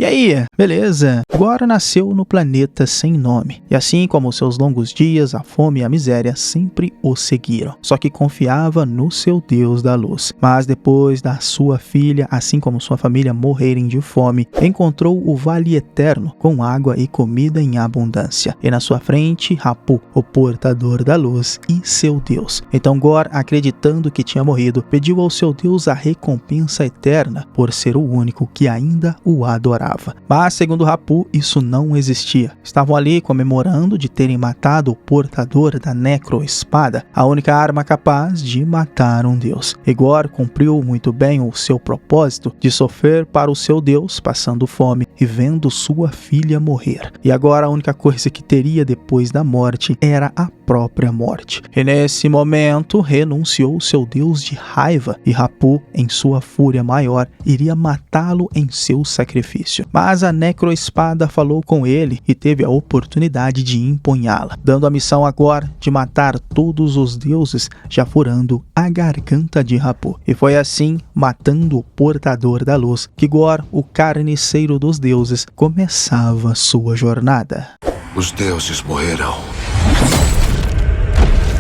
E aí, beleza? Gorr nasceu no planeta sem nome, e assim como seus longos dias, a fome e a miséria sempre o seguiram. Só que confiava no seu Deus da luz. Mas depois da sua filha, assim como sua família morrerem de fome, encontrou o Vale Eterno, com água e comida em abundância. E na sua frente, Rapu, o portador da luz e seu Deus. Então Gorr, acreditando que tinha morrido, pediu ao seu Deus a recompensa eterna por ser o único que ainda o adorava. Mas, segundo Rapu, isso não existia. Estavam ali comemorando de terem matado o portador da necroespada, a única arma capaz de matar um deus. E Gorr cumpriu muito bem o seu propósito de sofrer para o seu Deus, passando fome e vendo sua filha morrer. E agora a única coisa que teria depois da morte era a própria morte. E nesse momento renunciou seu Deus de raiva, e Rapu, em sua fúria maior, iria matá-lo em seu sacrifício. Mas a necroespada falou com ele e teve a oportunidade de empunhá-la, dando a missão a Gorr de matar todos os deuses, já furando a garganta de Rapu. E foi assim, matando o portador da luz, que Gorr, o carniceiro dos deuses, começava sua jornada. Os deuses morrerão.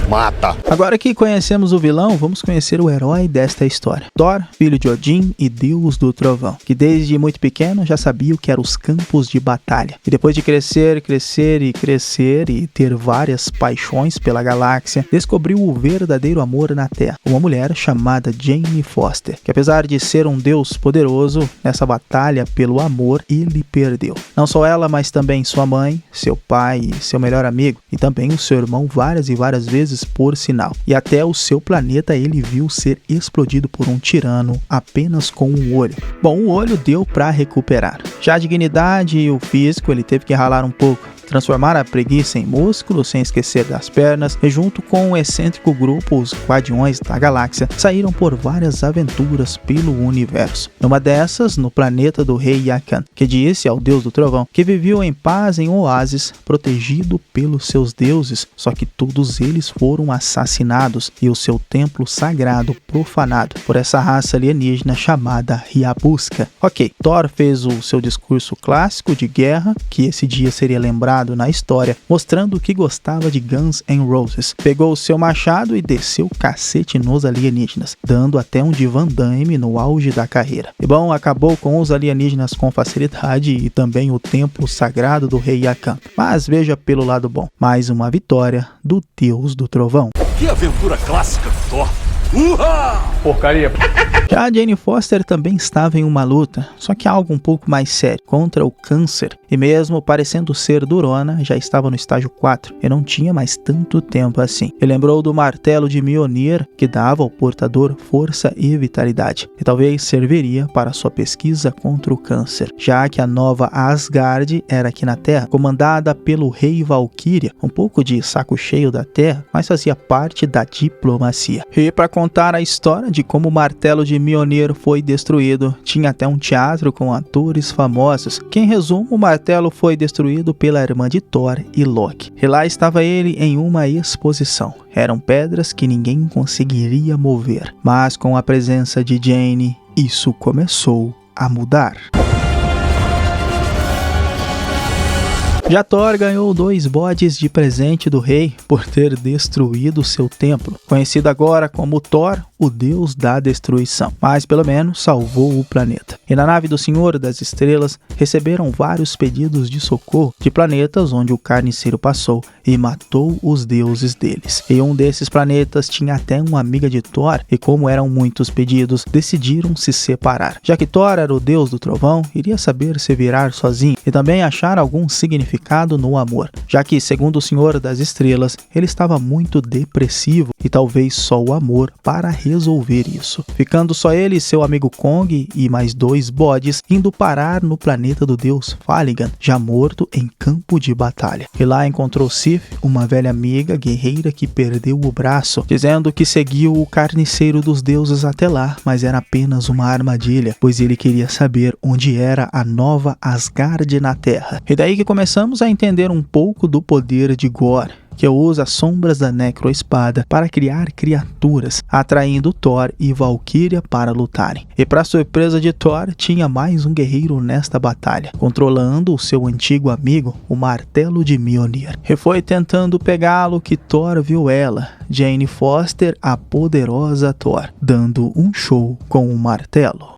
Mata! Agora que conhecemos o vilão, vamos conhecer o herói desta história. Thor, filho de Odin e deus do trovão, que desde muito pequeno já sabia o que eram os campos de batalha. E depois de crescer e ter várias paixões pela galáxia, descobriu o verdadeiro amor na Terra, uma mulher chamada Jane Foster, que apesar de ser um deus poderoso, nessa batalha pelo amor, ele perdeu. Não só ela, mas também sua mãe, seu pai e seu melhor amigo, e também o seu irmão várias e várias vezes por sinal. E até o seu planeta ele viu ser explodido por um tirano apenas com um olho. Bom, o olho deu para recuperar. Já a dignidade e o físico ele teve que ralar um pouco. Transformar a preguiça em músculo, sem esquecer das pernas, e junto com o excêntrico grupo, os Guardiões da Galáxia, saíram por várias aventuras pelo universo. Numa dessas, no planeta do rei Yakan, que disse ao deus do trovão que viveu em paz em um oásis, protegido pelos seus deuses, só que todos eles foram assassinados e o seu templo sagrado profanado por essa raça alienígena chamada Yabuska. Ok, Thor fez o seu discurso clássico de guerra, que esse dia seria lembrado na história, mostrando que gostava de Guns N' Roses. Pegou o seu machado e desceu o cacete nos alienígenas, dando até um de Van Damme no auge da carreira. E bom, acabou com os alienígenas com facilidade e também o templo sagrado do rei Yakan. Mas veja pelo lado bom, mais uma vitória do deus do trovão. Que aventura clássica do Thor! Porcaria. Já a Jane Foster também estava em uma luta, só que algo um pouco mais sério, contra o câncer. E mesmo parecendo ser durona, já estava no estágio 4 e não tinha mais tanto tempo assim. E lembrou do martelo de Mjolnir, que dava ao portador força e vitalidade, e talvez serviria para sua pesquisa contra o câncer, já que a nova Asgard era aqui na Terra, comandada pelo rei Valkyria, um pouco de saco cheio da Terra, mas fazia parte da diplomacia. E para contar a história de como o martelo de Mjolnir foi destruído, tinha até um teatro com atores famosos, que em resumo o martelo foi destruído pela irmã de Thor e Loki. E lá estava ele em uma exposição. Eram pedras que ninguém conseguiria mover, mas com a presença de Jane, isso começou a mudar. Já Thor ganhou 2 bodes de presente do rei por ter destruído seu templo, conhecido agora como Thor, o deus da destruição, mas pelo menos salvou o planeta. E na nave do Senhor das Estrelas receberam vários pedidos de socorro de planetas onde o carniceiro passou e matou os deuses deles. E um desses planetas tinha até uma amiga de Thor, e como eram muitos pedidos, decidiram se separar. Já que Thor era o deus do trovão, iria saber se virar sozinho e também achar algum significado no amor, já que, segundo o Senhor das Estrelas, ele estava muito depressivo e talvez só o amor para resolver isso. Ficando só ele e seu amigo Kong e mais 2 bodes indo parar no planeta do deus Faligan, já morto em campo de batalha. E lá encontrou Sif, uma velha amiga guerreira que perdeu o braço, dizendo que seguiu o carniceiro dos deuses até lá, mas era apenas uma armadilha, pois ele queria saber onde era a nova Asgard na Terra. E daí que começamos a entender um pouco do poder de Gorr. que usa as sombras da necroespada para criar criaturas, atraindo Thor e Valkyria para lutarem. E para surpresa de Thor, tinha mais um guerreiro nesta batalha, controlando o seu antigo amigo, o martelo de Mjolnir. E foi tentando pegá-lo que Thor viu ela, Jane Foster, a poderosa Thor, dando um show com o martelo.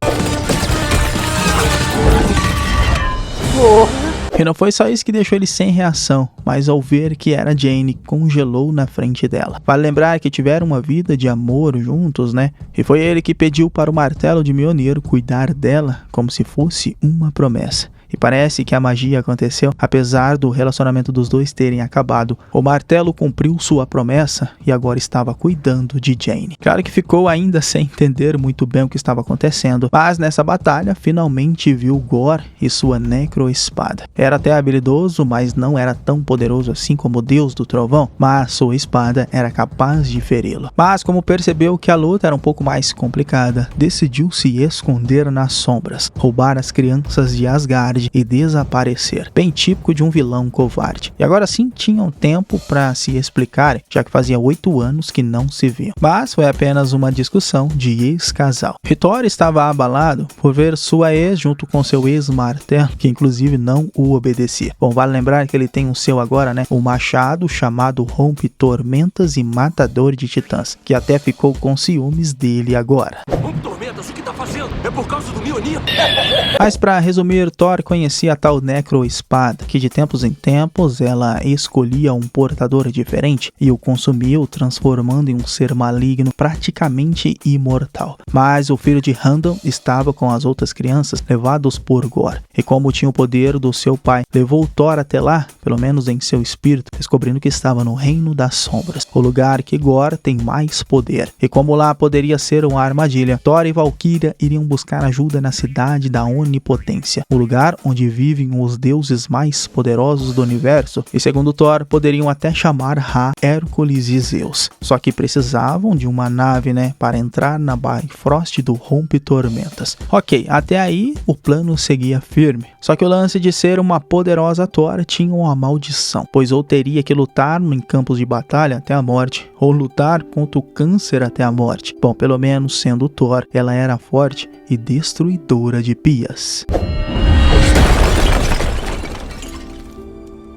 E não foi só isso que deixou ele sem reação, mas ao ver que era Jane, congelou na frente dela. Vale lembrar que tiveram uma vida de amor juntos, né? E foi ele que pediu para o martelo de Mjolnir cuidar dela como se fosse uma promessa. E parece que a magia aconteceu, apesar do relacionamento dos dois terem acabado. O martelo cumpriu sua promessa e agora estava cuidando de Jane. Claro que ficou ainda sem entender muito bem o que estava acontecendo, mas nessa batalha finalmente viu Gorr e sua necroespada. Era até habilidoso, mas não era tão poderoso assim como o Deus do Trovão, mas sua espada era capaz de feri-lo. Mas como percebeu que a luta era um pouco mais complicada, decidiu se esconder nas sombras, roubar as crianças de Asgard e desaparecer, bem típico de um vilão covarde. E agora sim tinham tempo para se explicarem, já que fazia 8 anos que não se viam. Mas foi apenas uma discussão de ex-casal. Thor estava abalado por ver sua ex junto com seu ex-martelo, que inclusive não o obedecia. Bom, vale lembrar que ele tem o seu agora, né? O machado chamado Rompe Tormentas e Matador de Titãs, que até ficou com ciúmes dele agora. Rompe Tormentas, o que tá fazendo? É por causa do Mjolnir? Mas para resumir, Thor conhecia a tal necroespada, que de tempos em tempos ela escolhia um portador diferente e o consumia, o transformando em um ser maligno praticamente imortal. Mas o filho de Randall estava com as outras crianças levados por Gorr, e como tinha o poder do seu pai, levou Thor até lá, pelo menos em seu espírito, descobrindo que estava no Reino das Sombras, o lugar que Gorr tem mais poder. E como lá poderia ser uma armadilha, Thor e Valkyria iriam buscar ajuda na cidade da Onipotência, o lugar onde vivem os deuses mais poderosos do universo, e segundo Thor, poderiam até chamar Ra, Hércules e Zeus. Só que precisavam de uma nave, né, para entrar na Bifrost do Rompe Tormentas. Ok, até aí o plano seguia firme. Só que o lance de ser uma poderosa Thor tinha uma maldição, pois ou teria que lutar em campos de batalha até a morte, ou lutar contra o câncer até a morte. Bom, pelo menos sendo Thor, ela era forte e destruidora de pias.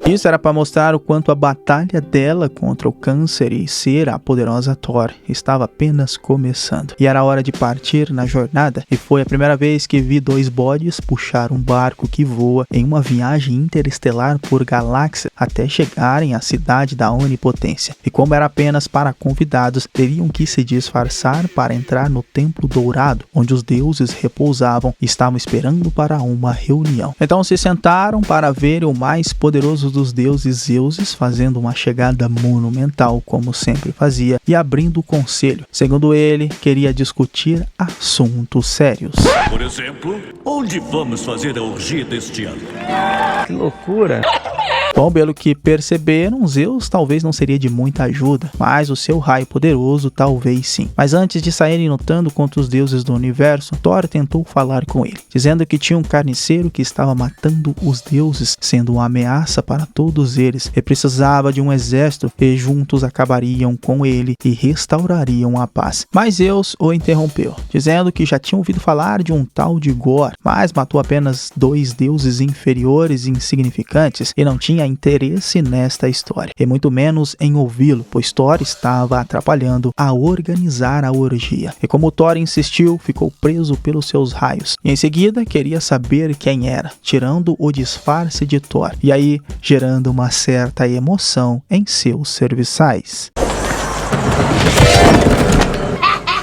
Isso era para mostrar o quanto a batalha dela contra o câncer e ser a poderosa Thor estava apenas começando. E era hora de partir na jornada, e foi a primeira vez que vi 2 bodes puxar um barco que voa em uma viagem interestelar por galáxia até chegarem à cidade da Onipotência. E como era apenas para convidados, teriam que se disfarçar para entrar no Templo Dourado, onde os deuses repousavam e estavam esperando para uma reunião. Então se sentaram para ver o mais poderoso dos deuses Zeus fazendo uma chegada monumental, como sempre fazia, e abrindo o conselho. Segundo ele, queria discutir assuntos sérios. Por exemplo, onde vamos fazer a orgia deste ano? Que loucura! Bom, pelo que perceberam, Zeus talvez não seria de muita ajuda, mas o seu raio poderoso talvez sim. Mas antes de saírem lutando contra os deuses do universo, Thor tentou falar com ele, dizendo que tinha um carniceiro que estava matando os deuses, sendo uma ameaça para todos eles, e precisava de um exército e juntos acabariam com ele e restaurariam a paz. Mas Zeus o interrompeu, dizendo que já tinha ouvido falar de um tal de Gorr, mas matou apenas 2 deuses inferiores e insignificantes e não tinha interesse nesta história, e muito menos em ouvi-lo, pois Thor estava atrapalhando a organizar a orgia. E como Thor insistiu, ficou preso pelos seus raios, e em seguida queria saber quem era, tirando o disfarce de Thor, e aí gerando uma certa emoção em seus serviçais.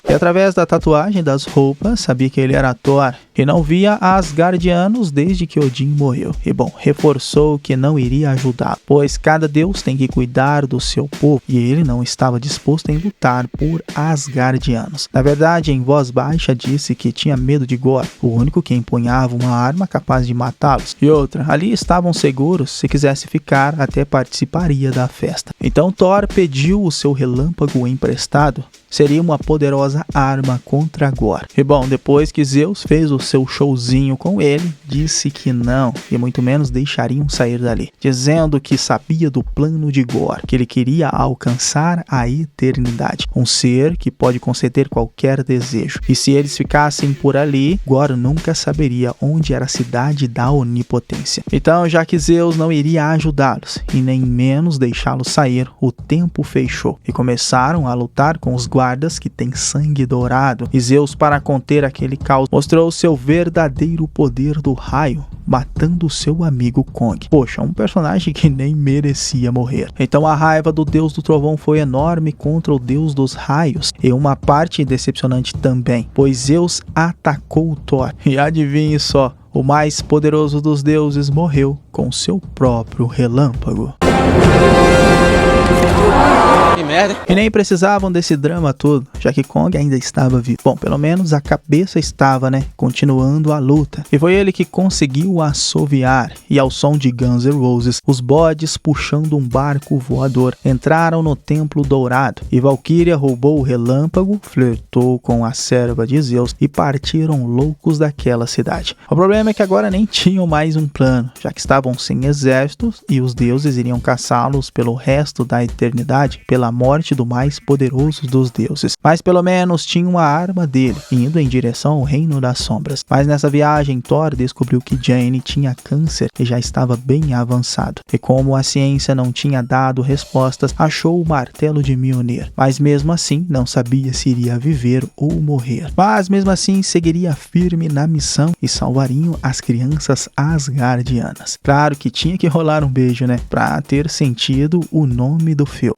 E através da tatuagem das roupas, sabia que ele era Thor e não via Asgardianos desde que Odin morreu. E bom, reforçou que não iria ajudar, pois cada deus tem que cuidar do seu povo e ele não estava disposto em lutar por Asgardianos. Na verdade, em voz baixa disse que tinha medo de Gorr, o único que empunhava uma arma capaz de matá-los. E outra, ali estavam seguros, se quisesse ficar, até participaria da festa. Então Thor pediu o seu relâmpago emprestado. Seria uma poderosa poderosa arma contra Gorr. E bom, depois que Zeus fez o seu showzinho com ele, disse que não, e muito menos deixariam sair dali, dizendo que sabia do plano de Gorr, que ele queria alcançar a eternidade, um ser que pode conceder qualquer desejo. E se eles ficassem por ali, Gorr nunca saberia onde era a cidade da onipotência. Então, já que Zeus não iria ajudá-los, e nem menos deixá-los sair, o tempo fechou, e começaram a lutar com os guardas que têm sangue dourado. E Zeus, para conter aquele caos, mostrou seu verdadeiro poder do raio, matando seu amigo Kong. Poxa, um personagem que nem merecia morrer. Então a raiva do deus do trovão foi enorme contra o deus dos raios, e uma parte decepcionante também, pois Zeus atacou Thor. E adivinhe só, o mais poderoso dos deuses morreu com seu próprio relâmpago. Que merda. E nem precisavam desse drama todo, já que Kong ainda estava vivo. Bom, pelo menos a cabeça estava, né? Continuando a luta. E foi ele que conseguiu assoviar. E ao som de Guns N' Roses, os bodes puxando um barco voador entraram no Templo Dourado. E Valkyria roubou o relâmpago, flertou com a serva de Zeus e partiram loucos daquela cidade. O problema é que agora nem tinham mais um plano, já que estavam sem exércitos e os deuses iriam caçá-los pelo resto da eternidade, pela morte do mais poderoso dos deuses. Mas pelo menos tinham a arma dele, indo em direção ao reino das sombras. Mas nessa viagem, Thor descobriu que Jane tinha câncer e já estava bem avançado. E como a ciência não tinha dado respostas, achou o martelo de Mjolnir. Mas mesmo assim, não sabia se iria viver ou morrer. Mas mesmo assim, seguiria firme na missão e salvariam as crianças asgardianas. Claro que tinha que rolar um beijo, né? Pra ter sentido o nome do filme.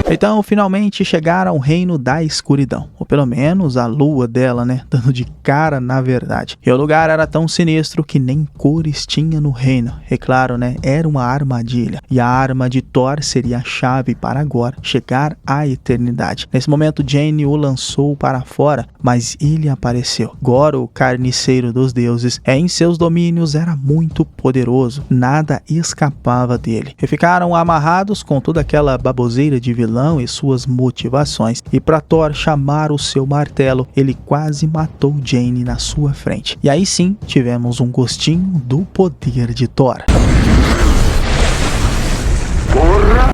Então, finalmente chegaram ao reino da escuridão, ou pelo menos a lua dela, né, dando de cara na verdade. E o lugar era tão sinistro que nem cores tinha no reino. E claro, né, era uma armadilha. E a arma de Thor seria a chave para Gorr chegar à eternidade. Nesse momento, Jane o lançou para fora, mas ele apareceu. Gorr, o carniceiro dos deuses, em seus domínios era muito poderoso. Nada escapava dele. E ficaram amarrados com toda aquela baboseira de vilão e suas motivações, e para Thor chamar o seu martelo, ele quase matou Jane na sua frente. E aí sim, tivemos um gostinho do poder de Thor.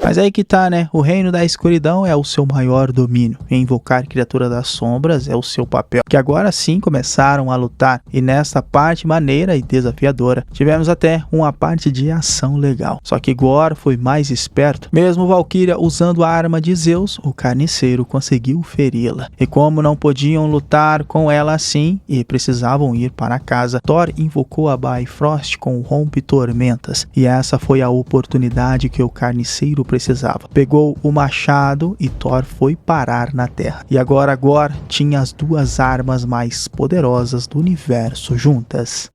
Mas aí que tá, né? O reino da escuridão é o seu maior domínio. E invocar criatura das sombras é o seu papel. Que agora sim começaram a lutar. E nesta parte maneira e desafiadora, tivemos até uma parte de ação legal. Só que Gorr foi mais esperto. Mesmo Valkyria usando a arma de Zeus, o carniceiro conseguiu feri-la. E como não podiam lutar com ela assim e precisavam ir para casa, Thor invocou a Bifrost com o Rompe Tormentas. E essa foi a oportunidade que o carniceiro precisava. Pegou o machado e Thor foi parar na terra. E agora Gorr tinha as duas armas mais poderosas do universo juntas.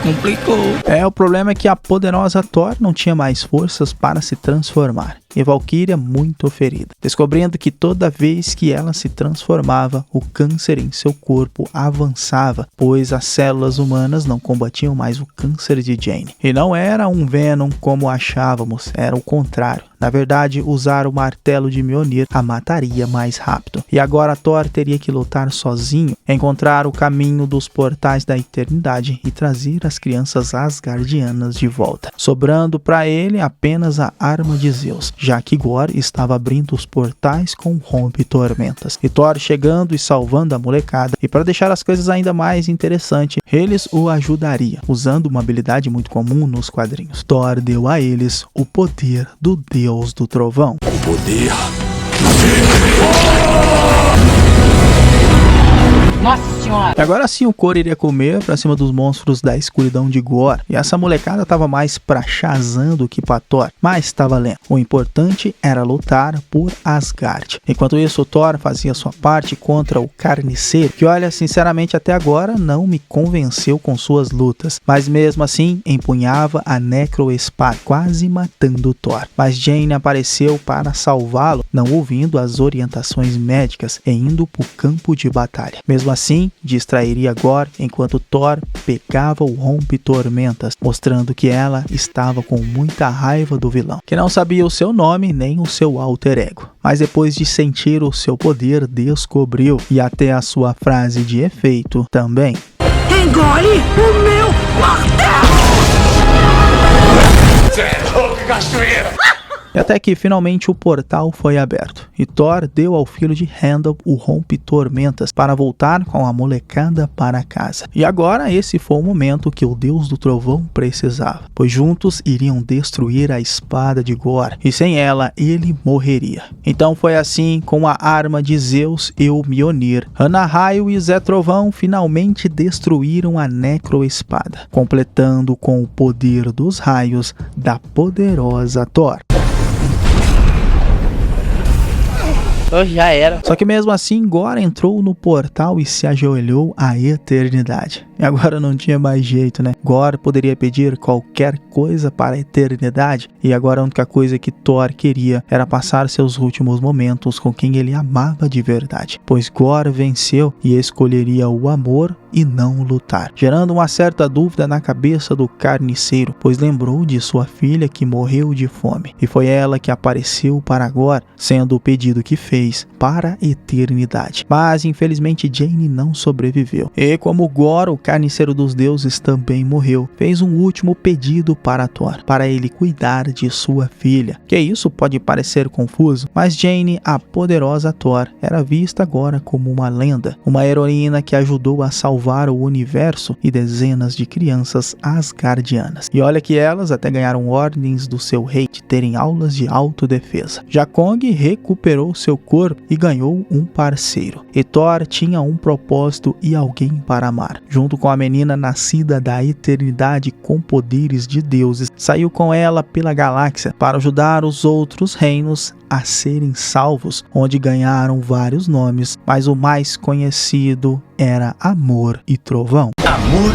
Complicou. O problema é que a poderosa Thor não tinha mais forças para se transformar. E Valkyria muito ferida, descobrindo que toda vez que ela se transformava, o câncer em seu corpo avançava, pois as células humanas não combatiam mais o câncer de Jane. E não era um Venom como achávamos, era o contrário. Na verdade, usar o martelo de Mjolnir a mataria mais rápido. E agora Thor teria que lutar sozinho, encontrar o caminho dos portais da eternidade e trazer as crianças asgardianas de volta, sobrando para ele apenas a arma de Zeus, já que Gorr estava abrindo os portais com Rompe Tormentas. E Thor chegando e salvando a molecada. E para deixar as coisas ainda mais interessantes, eles o ajudariam, usando uma habilidade muito comum nos quadrinhos. Thor deu a eles o poder do Deus do Trovão. O poder. Nossa senhora. E agora sim o Korra iria comer pra cima dos monstros da escuridão de Gorr. E essa molecada tava mais pra Shazam do que pra Thor. Mas tá valendo. O importante era lutar por Asgard. Enquanto isso, o Thor fazia sua parte contra o Carniceiro, que olha, sinceramente até agora não me convenceu com suas lutas. Mas mesmo assim, empunhava a Necroespada, quase matando Thor. Mas Jane apareceu para salvá-lo, não ouvindo as orientações médicas e indo pro campo de batalha. Mesmo assim, distrairia Gorr enquanto Thor pegava o Rompe-Tormentas, mostrando que ela estava com muita raiva do vilão, que não sabia o seu nome nem o seu alter ego. Mas depois de sentir o seu poder, descobriu, e até a sua frase de efeito também. Engole o meu martelo! Você é louco, cachoeira! E até que finalmente o portal foi aberto, e Thor deu ao filho de Heimdall o Rompe-Tormentas para voltar com a molecada para casa. E agora esse foi o momento que o Deus do Trovão precisava, pois juntos iriam destruir a espada de Gorr, e sem ela ele morreria. Então foi assim, com a arma de Zeus e o Mjolnir, Ana-Raio e Zé Trovão finalmente destruíram a Necroespada, completando com o poder dos raios da poderosa Thor. Já era. Só que mesmo assim, Gorr entrou no portal e se ajoelhou à eternidade. E agora não tinha mais jeito, né? Gorr poderia pedir qualquer coisa para a eternidade, e agora a única coisa que Thor queria era passar seus últimos momentos com quem ele amava de verdade, pois Gorr venceu e escolheria o amor e não lutar, gerando uma certa dúvida na cabeça do carniceiro, pois lembrou de sua filha que morreu de fome, e foi ela que apareceu para Gorr, sendo o pedido que fez para a eternidade. Mas infelizmente Jane não sobreviveu, e como Gorr, o carniceiro dos deuses, também morreu, fez um último pedido para Thor, para ele cuidar de sua filha. Que isso pode parecer confuso, mas Jane, a poderosa Thor, era vista agora como uma lenda, uma heroína que ajudou a salvar o universo e dezenas de crianças asgardianas. E olha que elas até ganharam ordens do seu rei de terem aulas de autodefesa. Já Kong recuperou seu corpo e ganhou um parceiro. E Thor tinha um propósito e alguém para amar. Junto com a menina nascida da eternidade com poderes de deuses, saiu com ela pela galáxia para ajudar os outros reinos a serem salvos, onde ganharam vários nomes, mas o mais conhecido era Amor e Trovão. Amor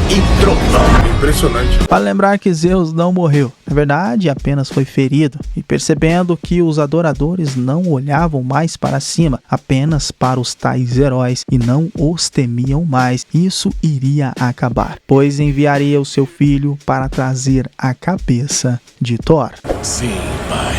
e Trovão. Impressionante. Vale lembrar que Zeus não morreu, na verdade apenas foi ferido, e percebendo que os adoradores não olhavam mais para cima, apenas para os tais heróis, e não os temiam mais, isso iria acabar, pois enviaria o seu filho para trazer a cabeça de Thor. Sim, pai.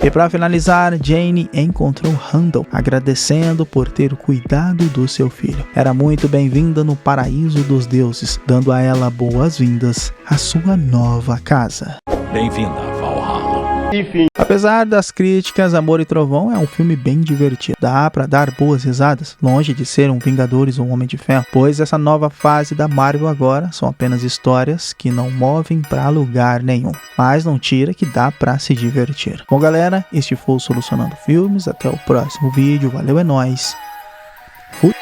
E para finalizar, Jane encontrou Heimdall, agradecendo por ter cuidado do seu filho. Era muito bem-vinda no paraíso dos deuses, dando a ela boas-vindas à sua nova casa. Bem-vinda, Valhalla. Enfim. Apesar das críticas, Amor e Trovão é um filme bem divertido. Dá pra dar boas risadas, longe de ser um Vingadores ou um Homem de Ferro, pois essa nova fase da Marvel agora são apenas histórias que não movem pra lugar nenhum. Mas não tira que dá pra se divertir. Bom galera, este foi o Solucionando Filmes, até o próximo vídeo, valeu, é nóis. Fui!